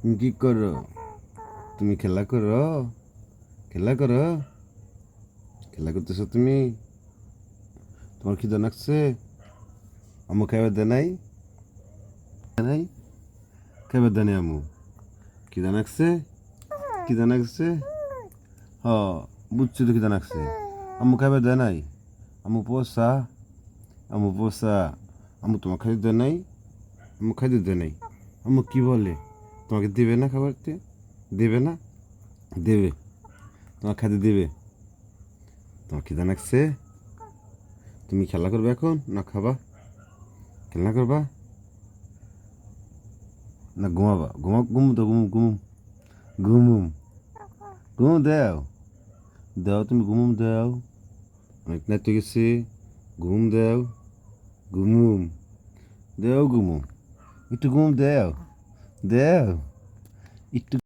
তুমি কি করো? তুমি খেলা করো? খেলা করো? খেলা করতেছো তুমি? তোমার খিদে লাগছে? আম্মু খাইবার দেয় নাই? নাই? খাইবার দেয় নাই আম্মু? খিদে লাগছে? খিদে লাগছে? হ, বুঝছি তো খিদে লাগছে। আম্মু খাইবার দেয় নাই? আম্মু পোষা? আম্মু পোষা? আম্মু তোমার খাইতে দেয় নাই? আম্মু খাইতে দেয় নাই? আম্মু কি বলে? তোমাকে দেবে না খাবারতে? দেবে না? দেবে। তোমার খাইতে দেবে? তোমার খিদে লাগছে? তুমি খেলা করবে এখন না খাবা? খেলা করবা না ঘুমাবা? ঘুম তো ঘুমুম ঘুম দাও। দাও তুমি ঘুমুম দাও। অনেক নাইতে গেছে। ঘুম দাও। ঘুমুম দাও ঘুমুম একটু ঘুম দাও। দাও একটু